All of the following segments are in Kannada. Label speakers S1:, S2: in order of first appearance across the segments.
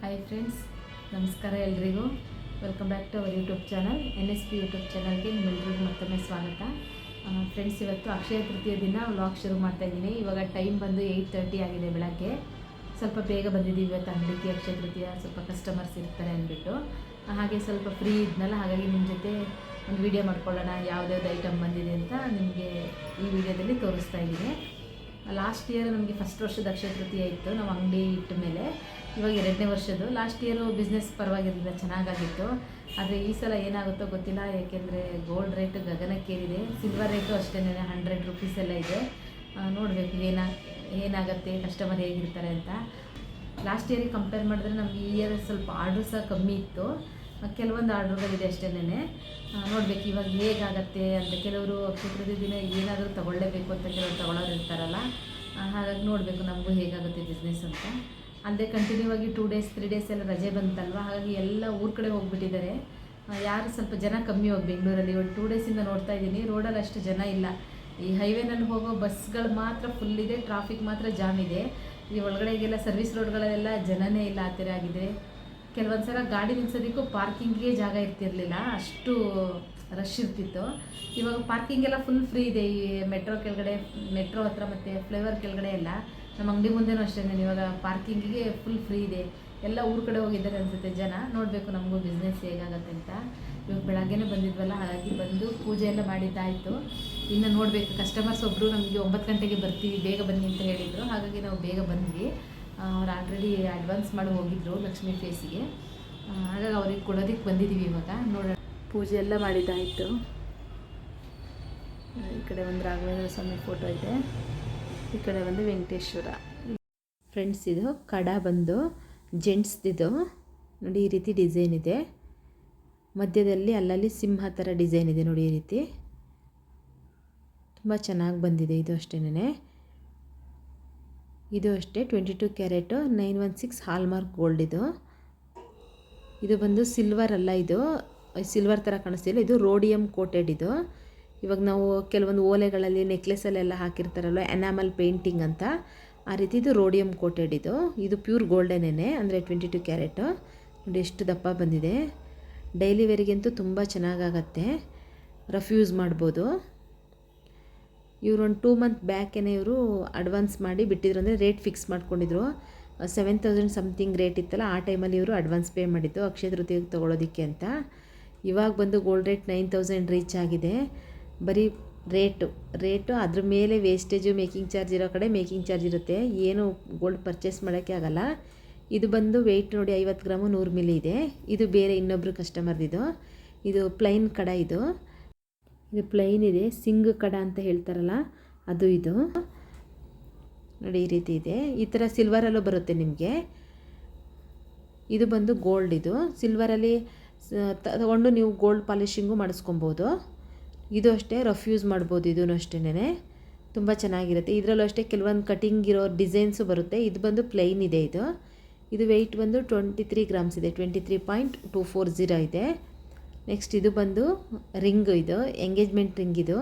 S1: ಹಾಯ್ ಫ್ರೆಂಡ್ಸ್, ನಮಸ್ಕಾರ ಎಲ್ರಿಗೂ. Welcome back to our YouTube channel. NSP YouTube ಚಾನಲ್ಗೆ ನಿಮ್ಮೆಲ್ಲರಿಗೂ ಮತ್ತೊಮ್ಮೆ ಸ್ವಾಗತ. ಫ್ರೆಂಡ್ಸ್, ಇವತ್ತು ಅಕ್ಷಯ ತೃತೀಯ ದಿನ ವ್ಲಾಗ್ ಶುರು ಮಾಡ್ತಾಯಿದ್ದೀನಿ. ಇವಾಗ ಟೈಮ್ ಬಂದು 8:30 ಆಗಿದೆ ಬೆಳಗ್ಗೆ. ಸ್ವಲ್ಪ ಬೇಗ ಬಂದಿದ್ದೀವಿ ಇವತ್ತು ಅಂಗಡಿಗೆ. ಅಕ್ಷಯ ತೃತೀಯ ಸ್ವಲ್ಪ ಕಸ್ಟಮರ್ಸ್ ಇರ್ತಾರೆ ಅಂದ್ಬಿಟ್ಟು ಹಾಗೆ ಸ್ವಲ್ಪ ಫ್ರೀ ಇದ್ನಲ್ಲ, ಹಾಗಾಗಿ ನಿಮ್ಮ ಜೊತೆ ಒಂದು ವಿಡಿಯೋ ಮಾಡ್ಕೊಳ್ಳೋಣ, ಯಾವುದ್ಯಾವ್ದು ಐಟಮ್ ಬಂದಿದೆ ಅಂತ ನಿಮಗೆ ಈ ವಿಡಿಯೋದಲ್ಲಿ ತೋರಿಸ್ತಾ ಇದ್ದೀನಿ. ಲಾಸ್ಟ್ ಇಯರ್ ನಮಗೆ ಫಸ್ಟ್ ವರ್ಷದ ಅಕ್ಷಯ ತೃತೀಯ ಇತ್ತು, ನಾವು ಅಂಗಡಿ ಇಟ್ಟ ಮೇಲೆ. ಇವಾಗ 2ನೇ ವರ್ಷದ್ದು. ಲಾಸ್ಟ್ ಇಯರು ಬಿಸ್ನೆಸ್ ಪರವಾಗಿರಲಿಲ್ಲ, ಚೆನ್ನಾಗಾಗಿತ್ತು. ಆದರೆ ಈ ಸಲ ಏನಾಗುತ್ತೋ ಗೊತ್ತಿಲ್ಲ, ಏಕೆಂದರೆ ಗೋಲ್ಡ್ ರೇಟ್ ಗಗನಕ್ಕೇರಿದೆ. ಸಿಲ್ವರ್ ರೇಟು ಅಷ್ಟೇ 100 ರುಪೀಸ್ ಎಲ್ಲ ಇದೆ. ನೋಡಬೇಕು ಏನಾಗುತ್ತೆ, ಕಸ್ಟಮರ್ ಹೇಗಿರ್ತಾರೆ ಅಂತ. ಲಾಸ್ಟ್ ಇಯರಿಗೆ ಕಂಪೇರ್ ಮಾಡಿದ್ರೆ ನಮಗೆ ಈ ಇಯರ್ ಸ್ವಲ್ಪ ಆರ್ಡ್ರ್ ಸಹ ಕಮ್ಮಿ ಇತ್ತು. ಕೆಲವೊಂದು ಆರ್ಡ್ರುಗಳಿದೆ ಅಷ್ಟೇ. ನೋಡಬೇಕು ಇವಾಗ ಹೇಗಾಗತ್ತೆ ಅಂತ. ಕೆಲವರು ಅಕ್ಷಯ ತೃತೀಯ ದಿನ ಏನಾದರೂ ತೊಗೊಳ್ಳೇಬೇಕು ಅಂತ ಕೆಲವರು ತೊಗೊಳ್ಳೋರು ಇರ್ತಾರಲ್ಲ, ಹಾಗಾಗಿ ನೋಡಬೇಕು ನಮಗೂ ಹೇಗಾಗುತ್ತೆ ಬಿಸ್ನೆಸ್ ಅಂತ. ಅಲ್ಲದೆ ಕಂಟಿನ್ಯೂ ಆಗಿ 2 ಡೇಸ್ 3 ಡೇಸ್ ಎಲ್ಲ ರಜೆ ಬಂತಲ್ವ, ಹಾಗಾಗಿ ಎಲ್ಲ ಊರ ಕಡೆ ಹೋಗಿಬಿಟ್ಟಿದ್ದಾರೆ. ಯಾರು ಸ್ವಲ್ಪ ಜನ ಕಮ್ಮಿ ಹೋಗಿ ಬೆಂಗಳೂರಲ್ಲಿ. ಒಂದು 2 ಡೇಸಿಂದ ನೋಡ್ತಾ ಇದ್ದೀನಿ, ರೋಡಲ್ಲಿ ಅಷ್ಟು ಜನ ಇಲ್ಲ. ಈ ಹೈವೇನಲ್ಲಿ ಹೋಗೋ ಬಸ್ಗಳು ಮಾತ್ರ ಫುಲ್ ಇದೆ, ಟ್ರಾಫಿಕ್ ಮಾತ್ರ ಜಾಮ್ ಇದೆ. ಈ ಒಳಗಡೆಗೆಲ್ಲ ಸರ್ವಿಸ್ ರೋಡ್ಗಳಲ್ಲೆಲ್ಲ ಜನನೇ ಇಲ್ಲ, ಆ ಥರ ಆಗಿದೆ. ಕೆಲವೊಂದು ಸಲ ಗಾಡಿ ನಿಲ್ಸೋದಕ್ಕೂ ಪಾರ್ಕಿಂಗ್ಗೆ ಜಾಗ ಇರ್ತಿರಲಿಲ್ಲ, ಅಷ್ಟು ರಶ್ ಇರ್ತಿತ್ತು. ಇವಾಗ ಪಾರ್ಕಿಂಗ್ ಎಲ್ಲ ಫುಲ್ ಫ್ರೀ ಇದೆ. ಈ ಮೆಟ್ರೋ ಕೆಳಗಡೆ, ಮೆಟ್ರೋ ಹತ್ರ ಮತ್ತು ಫ್ಲೈಓವರ್ ಕೆಳಗಡೆ ಎಲ್ಲ. ನಮ್ಮ ಅಂಗಡಿ ಮುಂದೆನೂ ಅಷ್ಟೇ, ಇವಾಗ ಪಾರ್ಕಿಂಗಿಗೆ ಫುಲ್ ಫ್ರೀ ಇದೆ. ಎಲ್ಲ ಊರ ಕಡೆ ಹೋಗಿದ್ದಾರೆ ಅನಿಸುತ್ತೆ ಜನ. ನೋಡಬೇಕು ನಮಗೂ ಬಿಸ್ನೆಸ್ ಹೇಗಾಗತ್ತೆ ಅಂತ. ಇವಾಗ ಬೆಳಗ್ಗೆನೇ ಬಂದಿದ್ವಲ್ಲ, ಹಾಗಾಗಿ ಬಂದು ಪೂಜೆ ಎಲ್ಲ ಮಾಡಿದ್ದಾಯಿತು. ಇನ್ನು ನೋಡಬೇಕು, ಕಸ್ಟಮರ್ಸ್ ಒಬ್ಬರು ನಮಗೆ 9 ಗಂಟೆಗೆ ಬರ್ತೀವಿ, ಬೇಗ ಬನ್ನಿ ಅಂತ ಹೇಳಿದರು. ಹಾಗಾಗಿ ನಾವು ಬೇಗ ಬಂದ್ವಿ. ಅವ್ರು ಆಲ್ರೆಡಿ ಅಡ್ವಾನ್ಸ್ ಮಾಡಿ ಹೋಗಿದ್ದರು ಲಕ್ಷ್ಮೀ ಫೇಸಿಗೆ. ಹಾಗಾಗಿ ಅವ್ರಿಗೆ ಕೊಡೋದಕ್ಕೆ ಬಂದಿದ್ದೀವಿ ಇವಾಗ. ನೋಡೋಣ, ಪೂಜೆ ಎಲ್ಲ ಮಾಡಿದ್ದಾಯಿತು. ಈ ಕಡೆ ಒಂದು ರಾಘವೇಂದ್ರ ಸ್ವಾಮಿ ಫೋಟೋ ಇದೆ, ಈ ಕಡೆ ಒಂದು ವೆಂಕಟೇಶ್ವರ. ಫ್ರೆಂಡ್ಸ್, ಇದು ಕಡ ಬಂದು ಜೆಂಟ್ಸ್ದಿದು ನೋಡಿ. ಈ ರೀತಿ ಡಿಸೈನ್ ಇದೆ, ಮಧ್ಯದಲ್ಲಿ ಅಲ್ಲಲ್ಲಿ ಸಿಂಹ ಥರ ಡಿಸೈನ್ ಇದೆ ನೋಡಿ. ಈ ರೀತಿ ತುಂಬ ಚೆನ್ನಾಗಿ ಬಂದಿದೆ. ಇದು ಅಷ್ಟೇನೆ. ಇದು ಅಷ್ಟೇ 22 ಕ್ಯಾರೆಟು 916 ಹಾಲ್ಮಾರ್ಕ್ ಗೋಲ್ಡ್. ಇದು ಬಂದು ಸಿಲ್ವರ್ ಅಲ್ಲ, ಇದು ಸಿಲ್ವರ್ ಥರ ಕಾಣಿಸ್ತಿಲ್ಲ, ಇದು ರೋಡಿಯಮ್ ಕೋಟೆಡ್. ಇದು ಇವಾಗ ನಾವು ಕೆಲವೊಂದು ಓಲೆಗಳಲ್ಲಿ ನೆಕ್ಲೆಸಲ್ಲೆಲ್ಲ ಹಾಕಿರ್ತಾರಲ್ವ, ಎನಾಮಲ್ ಪೇಂಟಿಂಗ್ ಅಂತ, ಆ ರೀತಿ ಇದು ರೋಡಿಯಮ್ ಕೋಟೆಡ್. ಇದು ಪ್ಯೂರ್ ಗೋಲ್ಡನ್ನೇ, ಅಂದರೆ 22 ಕ್ಯಾರೆಟು. ನೋಡಿ ಎಷ್ಟು ದಪ್ಪ ಬಂದಿದೆ. ಡೈಲಿ ವೇರಿಗಂತೂ ತುಂಬ ಚೆನ್ನಾಗಾಗತ್ತೆ, ರಫ್ ಯೂಸ್ ಮಾಡ್ಬೋದು. ಇವರು ಒಂದು 2 ಮಂತ್ ಬ್ಯಾಕೇನೆ ಇವರು ಅಡ್ವಾನ್ಸ್ ಮಾಡಿ ಬಿಟ್ಟಿದ್ರು, ಅಂದರೆ ರೇಟ್ ಫಿಕ್ಸ್ ಮಾಡ್ಕೊಂಡಿದ್ರು. 7000 ಸಮಥಿಂಗ್ ರೇಟ್ ಇತ್ತಲ್ಲ, ಆ ಟೈಮಲ್ಲಿ ಇವರು ಅಡ್ವಾನ್ಸ್ ಪೇ ಮಾಡಿದ್ದು ಅಕ್ಷಯ ತೃತೀಯಕ್ಕೆ ತೊಗೊಳೋದಕ್ಕೆ ಅಂತ. ಇವಾಗ ಬಂದು ಗೋಲ್ಡ್ ರೇಟ್ 9000 ರೀಚ್ ಆಗಿದೆ. ಬರೀ ರೇಟು ಅದ್ರ ಮೇಲೆ ವೇಸ್ಟೇಜು, ಮೇಕಿಂಗ್ ಚಾರ್ಜ್ ಇರೋ ಕಡೆ ಮೇಕಿಂಗ್ ಚಾರ್ಜ್ ಇರುತ್ತೆ, ಏನು ಗೋಲ್ಡ್ ಪರ್ಚೇಸ್ ಮಾಡೋಕ್ಕೆ ಆಗೋಲ್ಲ. ಇದು ಬಂದು ವೆಯ್ಟ್ ನೋಡಿ 50 ಗ್ರಾಮು 100 ಮಿಲಿ ಇದೆ. ಇದು ಬೇರೆ ಇನ್ನೊಬ್ಬರು ಕಸ್ಟಮರ್ದಿದು. ಇದು ಪ್ಲೈನ್ ಕಡ. ಇದು ಪ್ಲೈನ್ ಇದೆ, ಸಿಂಗ್ ಕಡ ಅಂತ ಹೇಳ್ತಾರಲ್ಲ ಅದು. ಇದು ನೋಡಿ ಈ ರೀತಿ ಇದೆ. ಈ ಥರ ಸಿಲ್ವರಲ್ಲೂ ಬರುತ್ತೆ ನಿಮಗೆ. ಇದು ಬಂದು ಗೋಲ್ಡ್. ಇದು ಸಿಲ್ವರಲ್ಲಿ ತಗೊಂಡು ನೀವು ಗೋಲ್ಡ್ ಪಾಲಿಶಿಂಗು ಮಾಡಿಸ್ಕೊಬೋದು. ಇದು ಅಷ್ಟೇ ರಫ್ ಯೂಸ್ ಮಾಡ್ಬೋದು. ಇದೂ ಅಷ್ಟೇ ತುಂಬ ಚೆನ್ನಾಗಿರುತ್ತೆ. ಇದರಲ್ಲೂ ಅಷ್ಟೇ ಕೆಲವೊಂದು ಕಟಿಂಗ್ ಇರೋ ಡಿಸೈನ್ಸು ಬರುತ್ತೆ. ಇದು ಬಂದು ಪ್ಲೈನ್ ಇದೆ. ಇದು ವೆಯ್ಟ್ ಬಂದು 23 ಗ್ರಾಮ್ಸ್ ಇದೆ, 23.240 ಇದೆ. ನೆಕ್ಸ್ಟ್ ಇದು ಬಂದು ರಿಂಗ್. ಇದು ಎಂಗೇಜ್ಮೆಂಟ್ ರಿಂಗ್. ಇದು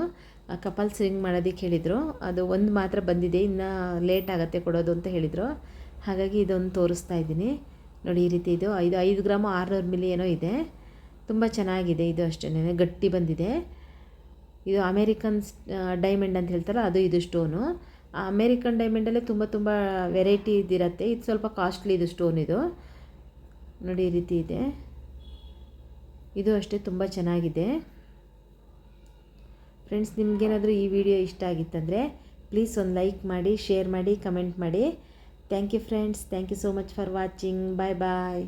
S1: ಕಪಲ್ಸ್ ರಿಂಗ್ ಮಾಡೋದಕ್ಕೆ ಹೇಳಿದರು. ಅದು ಒಂದು ಮಾತ್ರ ಬಂದಿದೆ, ಇನ್ನು ಲೇಟ್ ಆಗುತ್ತೆ ಕೊಡೋದು ಅಂತ ಹೇಳಿದರು. ಹಾಗಾಗಿ ಇದೊಂದು ತೋರಿಸ್ತಾ ಇದ್ದೀನಿ ನೋಡಿ. ಈ ರೀತಿ ಇದು 5 ಗ್ರಾಮು 600 ಮಿಲಿ ಏನೋ ಇದೆ. ತುಂಬ ಚೆನ್ನಾಗಿದೆ. ಇದು ಅಷ್ಟೇ ಗಟ್ಟಿ ಬಂದಿದೆ. ಇದು ಅಮೇರಿಕನ್ ಡೈಮಂಡ್ ಅಂತ ಹೇಳ್ತಾರೆ, ಅದು. ಇದು ಸ್ಟೋನು ಅಮೇರಿಕನ್ ಡೈಮಂಡಲ್ಲೇ ತುಂಬ ವೆರೈಟಿ ಇದಿರುತ್ತೆ. ಇದು ಸ್ವಲ್ಪ ಕಾಸ್ಟ್ಲಿ ಇದು ಸ್ಟೋನ್. ಇದು ನೋಡಿ ಈ ರೀತಿ ಇದೆ. ಇದು ಅಷ್ಟೇ ತುಂಬ ಚೆನ್ನಾಗಿದೆ. ಫ್ರೆಂಡ್ಸ್, ನಿಮಗೇನಾದರೂ ಈ ವಿಡಿಯೋ ಇಷ್ಟ ಆಗಿತ್ತಂದರೆ ಪ್ಲೀಸ್ ಒಂದು ಲೈಕ್ ಮಾಡಿ, ಶೇರ್ ಮಾಡಿ, ಕಮೆಂಟ್ ಮಾಡಿ. Thank you friends. Thank you so much for watching. Bye bye.